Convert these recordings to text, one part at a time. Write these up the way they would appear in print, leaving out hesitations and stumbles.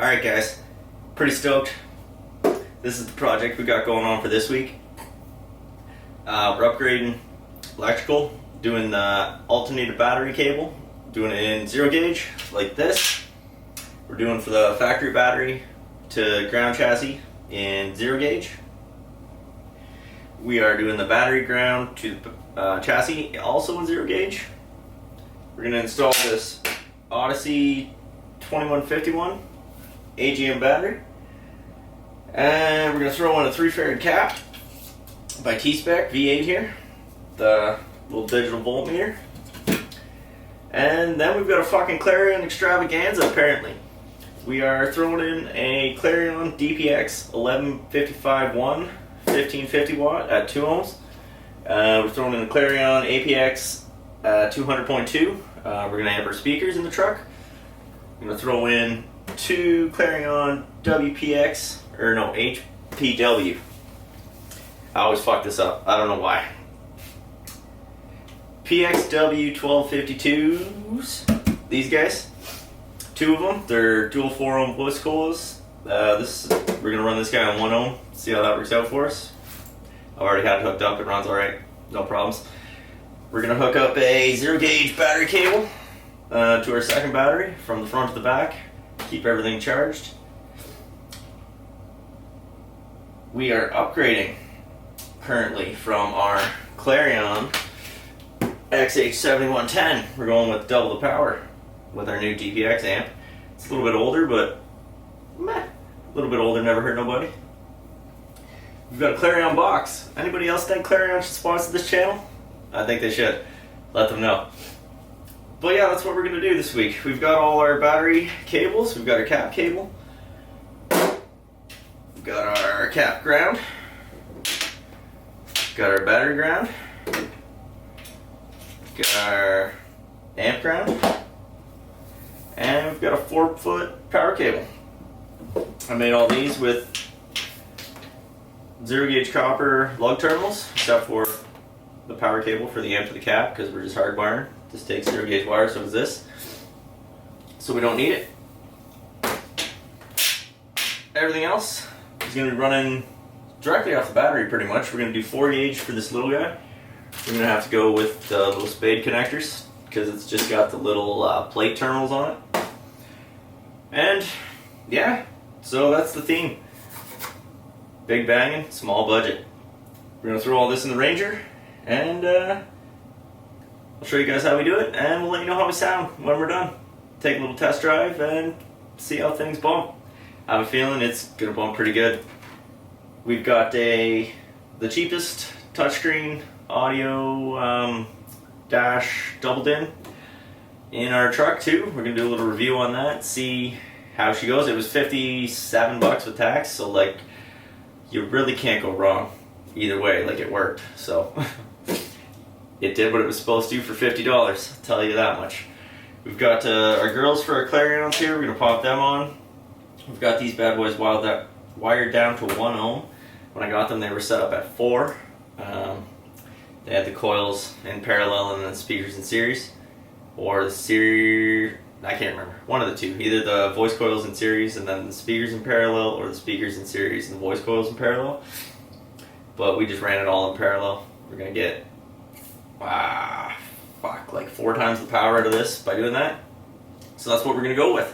Alright guys, pretty stoked. This is the project we got going on for this week. We're upgrading electrical, doing the alternator battery cable, doing it in 0 gauge like this. We're doing for the factory battery to ground chassis in 0 gauge. We are doing the battery ground to the chassis also in 0 gauge. We're going to install this Odyssey 2151 AGM battery, and we're going to throw in a 3 farad cap by T-Spec V8 here, the little digital voltmeter, and then we've got a fucking Clarion extravaganza. Apparently we are throwing in a Clarion DPX 1155-1 1550 watt at 2 ohms. We're throwing in a Clarion APX 200.2. We're going to have our speakers in the truck. I'm going to throw in 2 Clarion WPX, or no, HPW. I always fuck this up. I don't know why. PXW 1252s. These guys. 2 of them. They're dual 4 ohm voice coils. We're going to run this guy on 1 ohm. See how that works out for us. I've already had it hooked up. It runs alright. No problems. We're going to hook up a 0 gauge battery cable to our second battery from the front to the back. Keep everything charged. We are upgrading currently from our Clarion XH7110. We're going with double the power with our new DPX amp. It's a little bit older, but meh. A little bit older, never hurt nobody. We've got a Clarion box. Anybody else think Clarion should sponsor this channel? I think they should. Let them know. But yeah, that's what we're going to do this week. We've got all our battery cables. We've got our cap cable. We've got our cap ground. Got our battery ground. Got our amp ground. And we've got a 4-foot power cable. I made all these with 0 gauge copper lug terminals, except for the power cable for the amp to the cap, because we're just hardwiring. This takes 0 gauge wire, so does this. So we don't need it. Everything else is going to be running directly off the battery pretty much. We're going to do 4 gauge for this little guy. We're going to have to go with the little spade connectors, because it's just got the little plate terminals on it. And yeah, so that's the theme. Big banging, small budget. We're going to throw all this in the Ranger, and I'll show you guys how we do it, and we'll let you know how we sound when we're done. Take a little test drive and see how things bump. I have a feeling it's going to bump pretty good. We've got the cheapest touchscreen audio dash double din in our truck too. We're going to do a little review on that, see how she goes. It was $57 with tax, so like, you really can't go wrong either way. Like, it worked, so it did what it was supposed to for $50, I'll tell you that much. We've got our girls for our Clarions here. We're going to pop them on. We've got these bad boys wired down to 1 ohm. When I got them, they were set up at 4. They had the coils in parallel and then speakers in series. Or the series, I can't remember. One of the two. Either the voice coils in series and then the speakers in parallel, or the speakers in series and the voice coils in parallel. But we just ran it all in parallel. We're going to get like 4 times the power out of this by doing that. So that's what we're going to go with.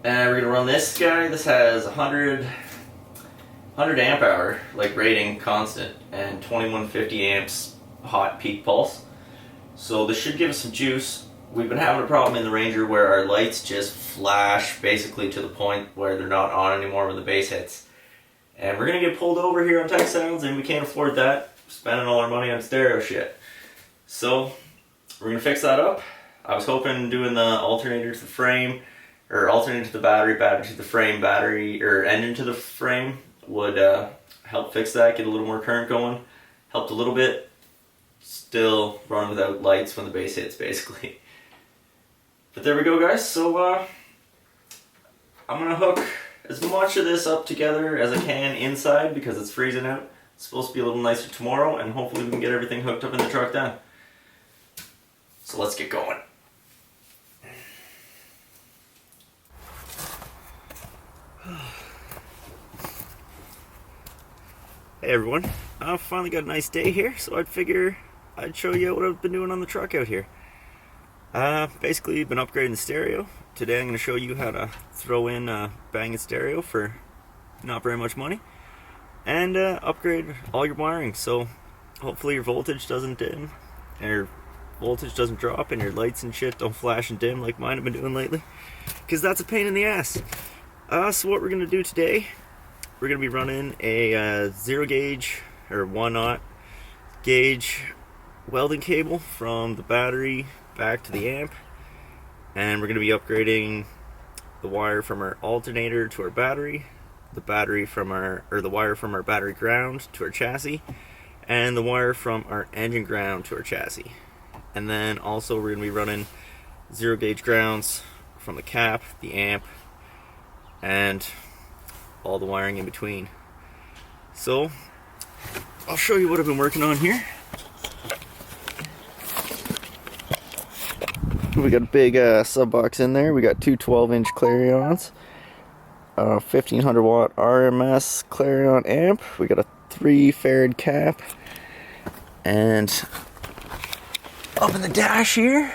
And we're going to run this guy. This has 100 amp hour like rating constant and 2150 amps hot peak pulse. So this should give us some juice. We've been having a problem in the Ranger where our lights just flash basically to the point where they're not on anymore when the bass hits. And we're going to get pulled over here on Tech Sounds, and we can't afford that. We're spending all our money on stereo shit. So we're going to fix that up. I was hoping doing the alternator to the frame, or alternator to the battery, battery to the frame, battery, or engine to the frame would help fix that, get a little more current going. Helped a little bit. Still run without lights when the bass hits, basically. But there we go, guys. So I'm going to hook as much of this up together as I can inside because it's freezing out. It's supposed to be a little nicer tomorrow, and hopefully we can get everything hooked up in the truck then. So let's get going. Hey everyone, I finally got a nice day here, so I'd figure I'd show you what I've been doing on the truck out here. Basically been upgrading the stereo. Today I'm going to show you how to throw in a banging stereo for not very much money, and upgrade all your wiring, so hopefully your voltage doesn't dim, and your voltage doesn't drop, and your lights and shit don't flash and dim like mine have been doing lately, because that's a pain in the ass. So what we're going to do today, we're going to be running a 0 gauge or 1/0 gauge welding cable from the battery back to the amp, and we're going to be upgrading the wire from our alternator to our battery, the wire from our battery ground to our chassis, and the wire from our engine ground to our chassis. And then also we're going to be running 0 gauge grounds from the cap, the amp, and all the wiring in between. So I'll show you what I've been working on here. We got a big sub box in there. We got two 12-inch clarions, 1500 watt RMS clarion amp. We got a 3 farad cap, and up in the dash here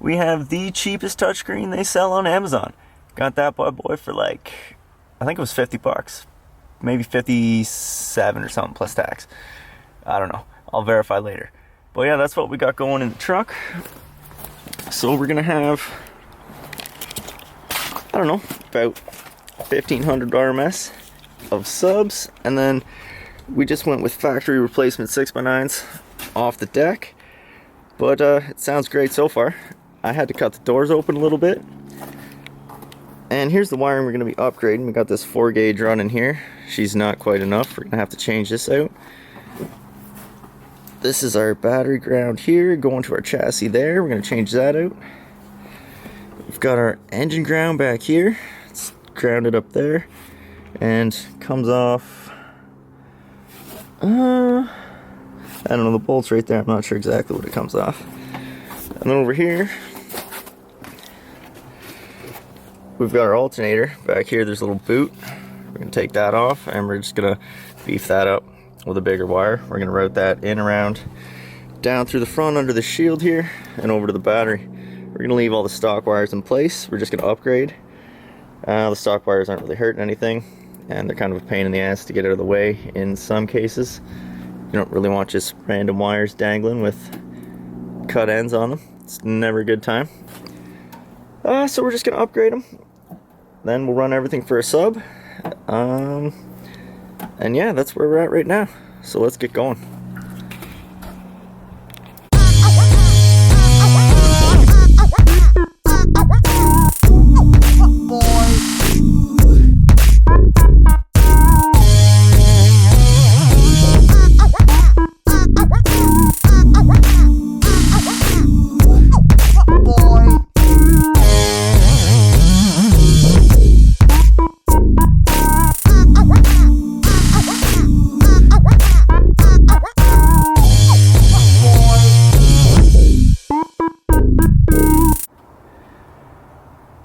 we have the cheapest touchscreen they sell on Amazon. Got that bad boy for like, I think it was 50 bucks, maybe 57 or something plus tax. I don't know, I'll verify later. But yeah, that's what we got going in the truck. So we're gonna have, I don't know, about 1500 RMS of subs, and then we just went with factory replacement 6x9s off the deck. But it sounds great so far. I had to cut the doors open a little bit. And here's the wiring we're going to be upgrading. We got this 4 gauge running here. She's not quite enough. We're going to have to change this out. This is our battery ground here, going to our chassis there. We're going to change that out. We've got our engine ground back here. It's grounded up there and comes off, I don't know, the bolt's right there. I'm not sure exactly what it comes off. And then over here we've got our alternator. Back here there's a little boot. We're going to take that off, and we're just going to beef that up with a bigger wire. We're going to route that in around, down through the front under the shield here, and over to the battery. We're going to leave all the stock wires in place. We're just going to upgrade. The stock wires aren't really hurting anything, and they're kind of a pain in the ass to get out of the way in some cases. You don't really want just random wires dangling with cut ends on them. It's never a good time. So we're just going to upgrade them. Then we'll run everything for a sub. And yeah, that's where we're at right now. So let's get going.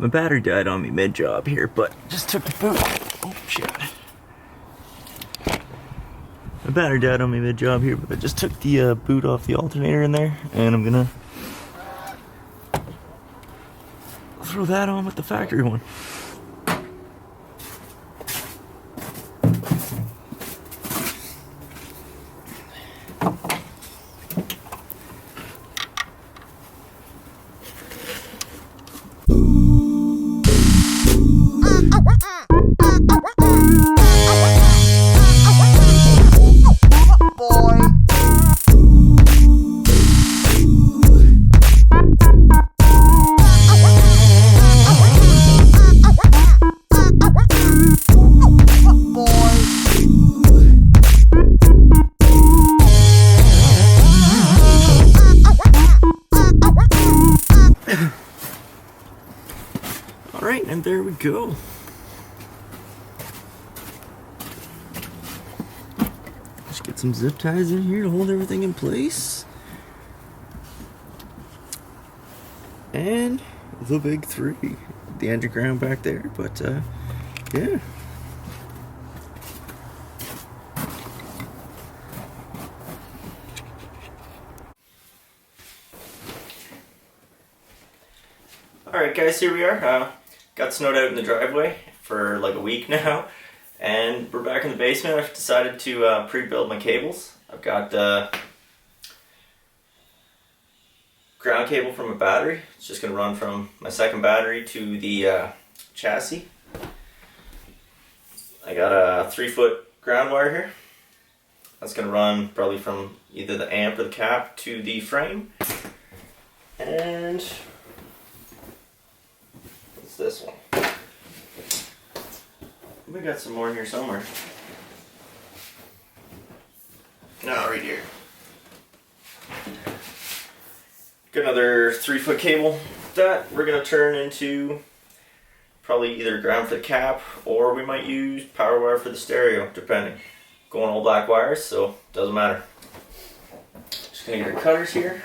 My battery died on me mid-job here, but just took the boot. Oh shit. My battery died on me mid-job here, but I just took the boot off the alternator in there, and I'm gonna throw that on with the factory one. Alright, and there we go. Just get some zip ties in here to hold everything in place. And the big 3. The engine ground back there, but yeah. guys, here we are. Got snowed out in the driveway for like a week now, and we're back in the basement. I've decided to pre-build my cables. I've got ground cable from a battery. It's just going to run from my second battery to the chassis. I got a 3-foot ground wire here. That's going to run probably from either the amp or the cap to the frame. And what's this one? We got some more in here somewhere. No, right here. Got another 3-foot cable that we're going to turn into probably either ground for the cap, or we might use power wire for the stereo, depending. Going all black wires, so doesn't matter. Just going to get our cutters here.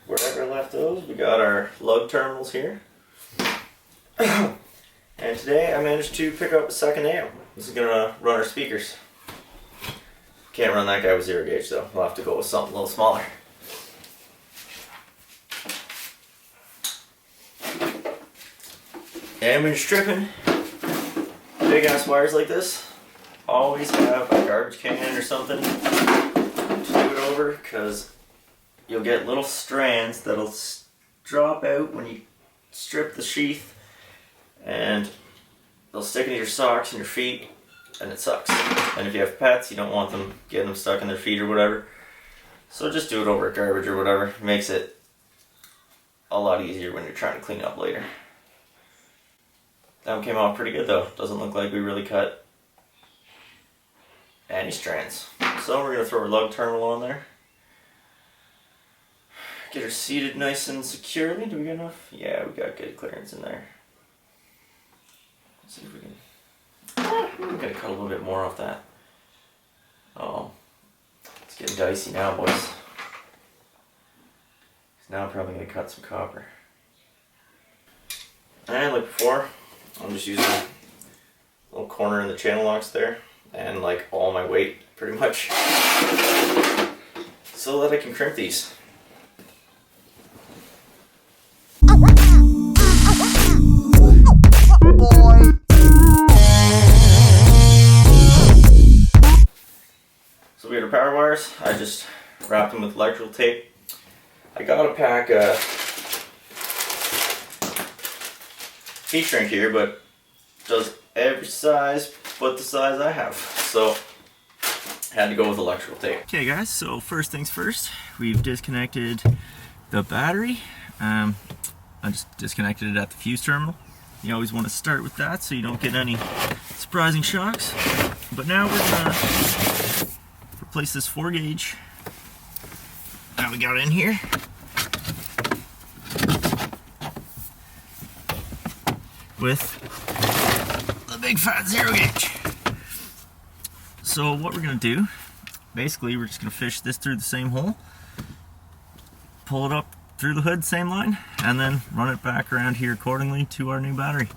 Wherever I left those, we got our lug terminals here. And today I managed to pick up a second amp. This is going to run our speakers. Can't run that guy with 0 gauge though. We'll have to go with something a little smaller. And when you're stripping big ass wires like this, always have a garbage can or something to do it over, because you'll get little strands that'll drop out when you strip the sheath, and they'll stick into your socks and your feet, and it sucks. And if you have pets, you don't want them getting them stuck in their feet or whatever. So just do it over garbage or whatever. It makes it a lot easier when you're trying to clean up later. That one came out pretty good though. Doesn't look like we really cut any strands. So we're going to throw our lug terminal on there. Get her seated nice and securely. Do we get enough? Yeah, we got good clearance in there. Let's see if we can... we're going to cut a little bit more off that. Oh, it's getting dicey now, boys. Now I'm probably going to cut some copper. And like before, I'm just using a little corner in the channel locks there, and like all my weight pretty much, so that I can crimp these. So we got our power wires. I just wrapped them with electrical tape. I got a pack heat shrink here, but does every size but the size I have. So I had to go with electrical tape. Okay guys, so first things first, we've disconnected the battery. I just disconnected it at the fuse terminal. You always want to start with that so you don't get any surprising shocks. But now we're gonna replace this 4 gauge that we got in here. With the big fat 0 gauge. So what we're going to do, basically we're just going to fish this through the same hole, pull it up through the hood, same line, and then run it back around here accordingly to our new battery.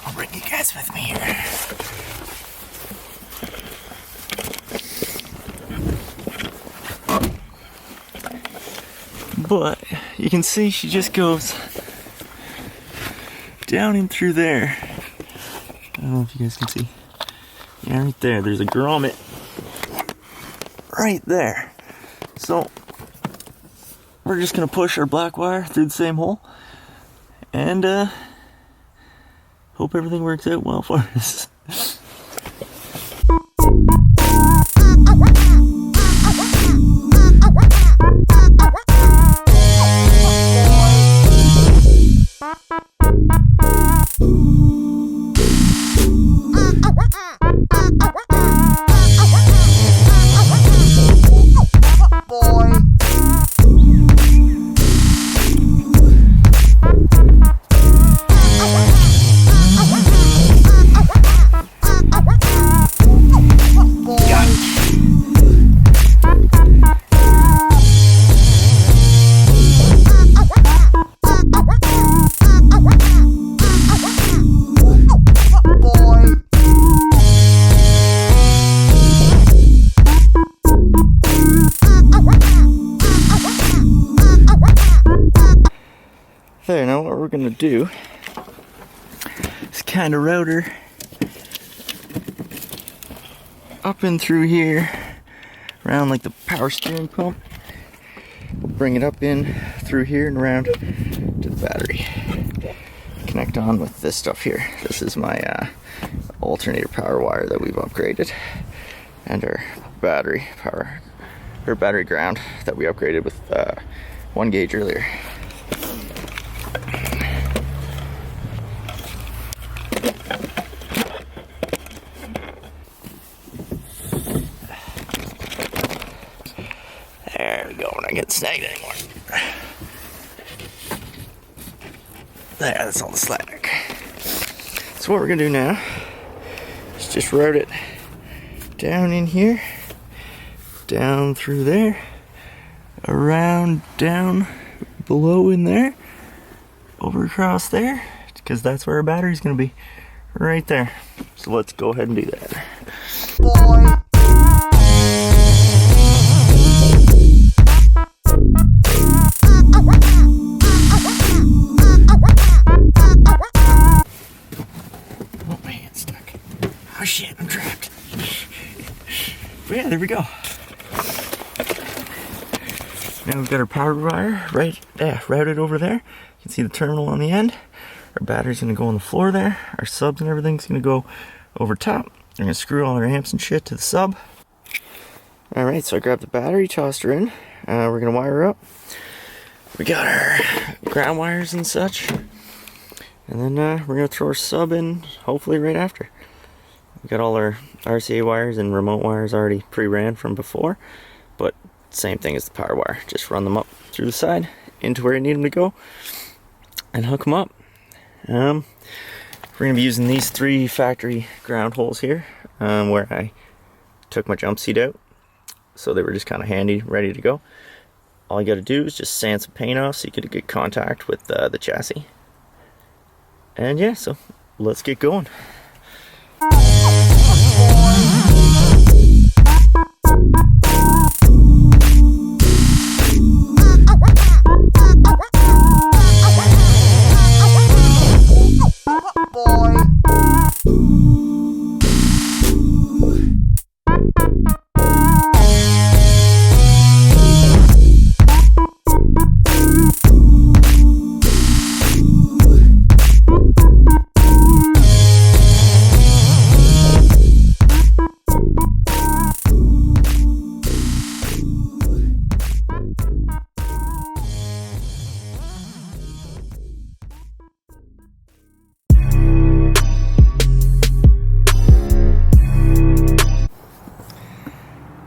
I'll bring you guys with me here. But you can see she just goes down in through there. I don't know if you guys can see. Yeah, right there. There's a grommet right there. So we're just gonna push our black wire through the same hole and hope everything works out well for us. do is kind of route her up and through here, around like the power steering pump. Bring it up in through here and around to the battery. Connect on with this stuff here. This is my alternator power wire that we've upgraded, and our battery power, or battery ground that we upgraded with 1 gauge earlier. There we go, we're not getting snagged anymore. There, that's all the slack. So what we're gonna do now is just route it down in here, down through there, around down below in there, over across there, because that's where our battery's gonna be, right there. So let's go ahead and do that. Oh, my hand's stuck. Oh shit, I'm trapped. But yeah, there we go. Now we've got our power wire routed over there. You can see the terminal on the end. Our battery's gonna go on the floor there. Our subs and everything's gonna go over top. We're gonna screw all our amps and shit to the sub. Alright, so I grabbed the battery, tossed her in. We're gonna wire her up. We got our ground wires and such. And then we're gonna throw our sub in, hopefully right after. We got all our RCA wires and remote wires already pre-ran from before, but same thing as the power wire. Just run them up through the side into where you need them to go and hook them up. We're gonna be using these 3 factory ground holes here, where I took my jump seat out, so they were just kind of handy, ready to go. All you got to do is just sand some paint off so you get good contact with the chassis. And yeah, so let's get going.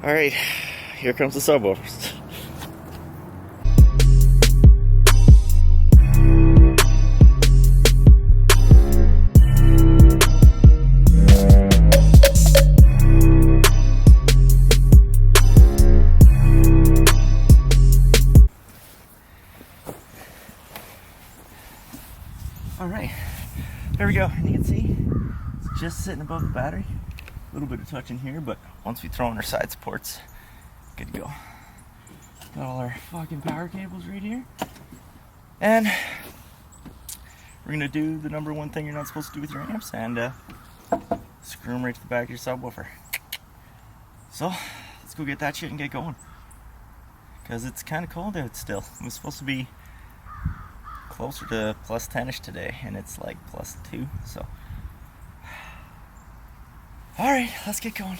Alright, here comes the subwoofers. Alright, there we go, and you can see it's just sitting above the battery. A little bit of touch in here, but once we throw in our side supports, good to go. Got all our fucking power cables right here. And we're gonna do the number 1 thing you're not supposed to do with your amps, and screw them right to the back of your subwoofer. So let's go get that shit and get going, because it's kind of cold out still. It was supposed to be closer to plus 10ish today, and it's like plus 2, so alright, let's get going.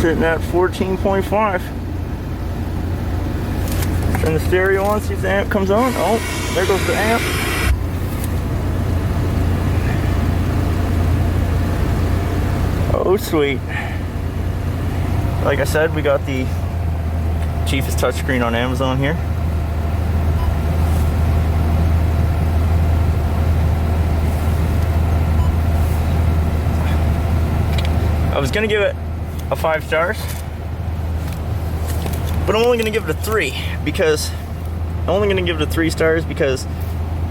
Sitting at 14.5. Turn the stereo on, see if the amp comes on. Oh, there goes the amp. Oh, sweet. Like I said, we got the cheapest touchscreen on Amazon here. I was gonna give it a 5 stars, but I'm only gonna give it a 3 because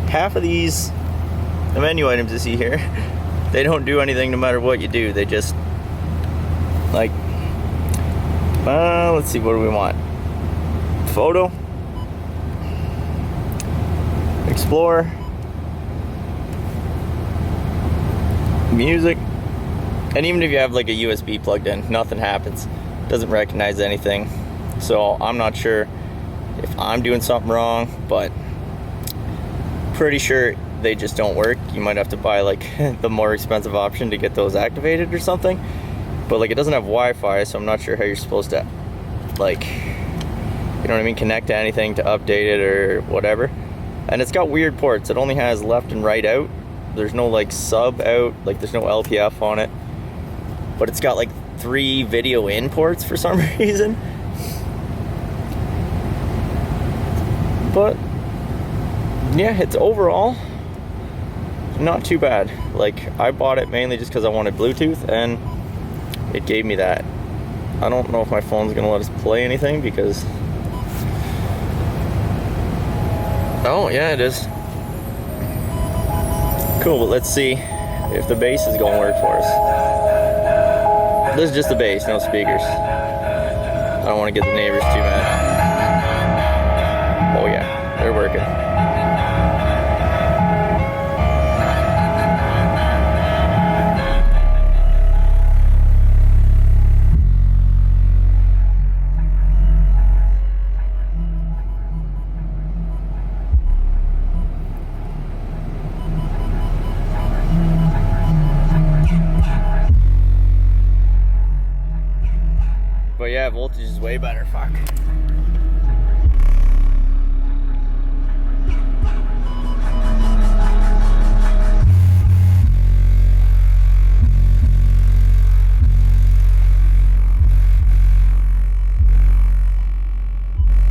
half of these the menu items you see here, they don't do anything no matter what you do. They just like, let's see, what do we want? Photo, explore, music, and even if you have like a USB plugged in, nothing happens. It doesn't recognize anything. So I'm not sure if I'm doing something wrong, but pretty sure they just don't work. You might have to buy like the more expensive option to get those activated or something. But like, it doesn't have Wi-Fi, so I'm not sure how you're supposed to, like, you know what I mean, connect to anything to update it or whatever. And it's got weird ports. It only has left and right out. There's no like sub out, like there's no LPF on it. But it's got like 3 video in ports for some reason. But yeah, it's overall not too bad. Like, I bought it mainly just because I wanted Bluetooth, and it gave me that. I don't know if my phone's gonna let us play anything because, oh yeah, it is. Cool, but let's see if the bass is gonna work for us. This is just the bass, no speakers. I don't want to get the neighbors too mad. Oh yeah, they're working. But yeah, voltage is way better, fuck.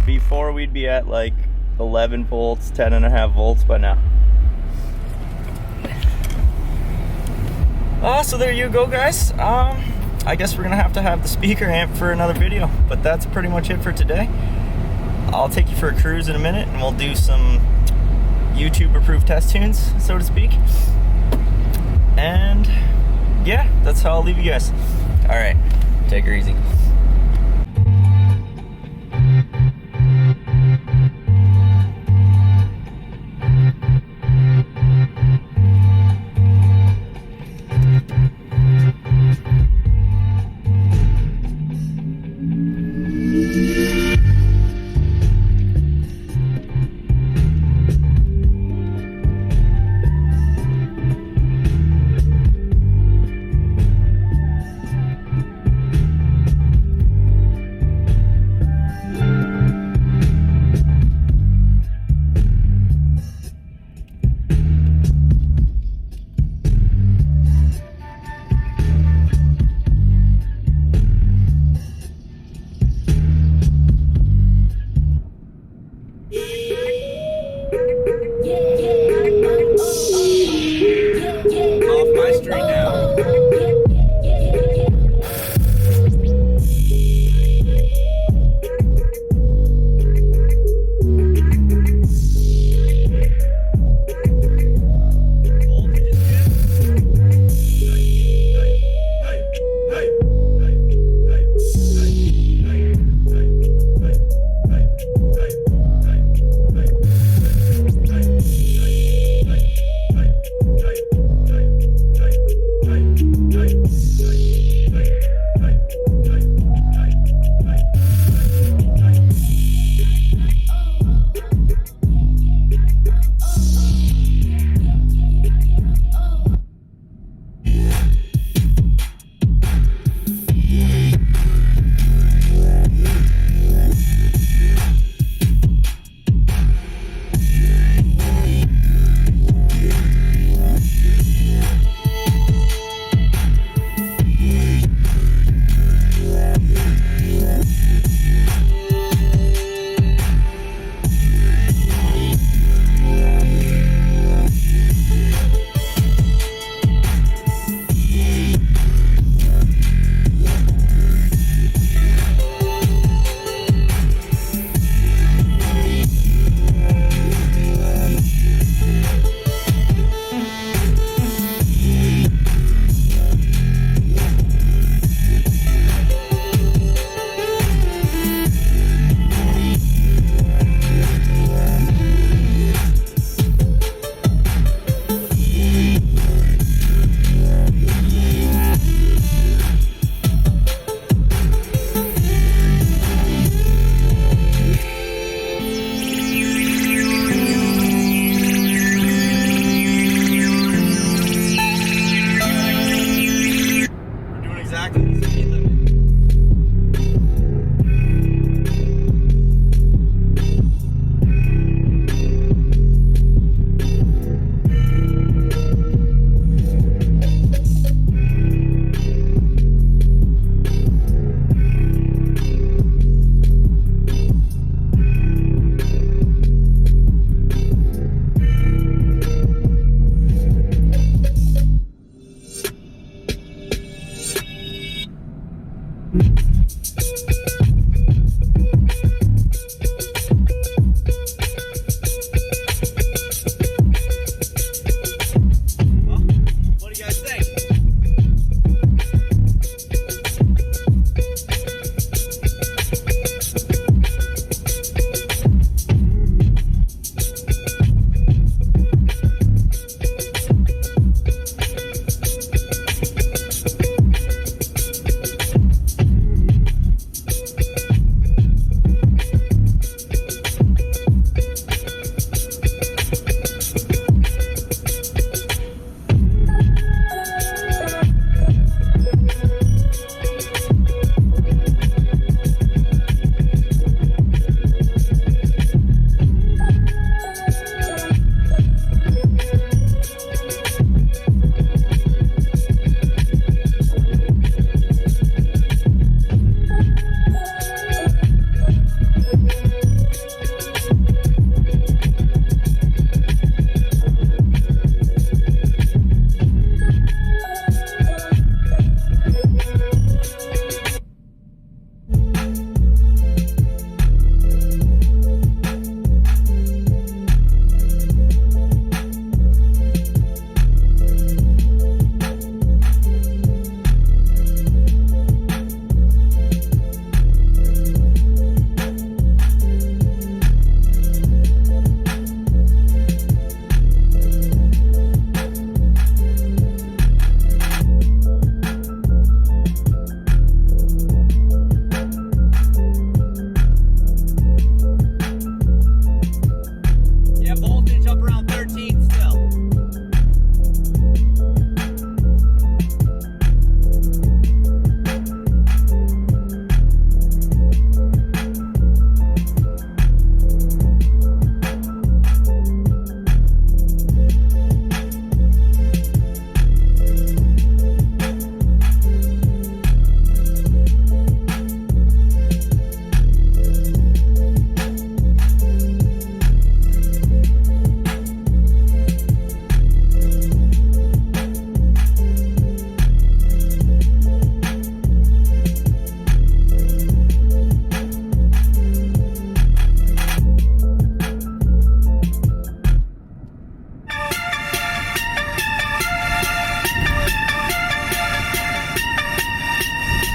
Before we'd be at like 11 volts, 10.5 volts by now. So there you go, guys. I guess we're gonna have to have the speaker amp for another video, but that's pretty much it for today. I'll take you for a cruise in a minute and we'll do some YouTube approved test tunes, so to speak. And yeah, that's how I'll leave you guys. All right, take her easy.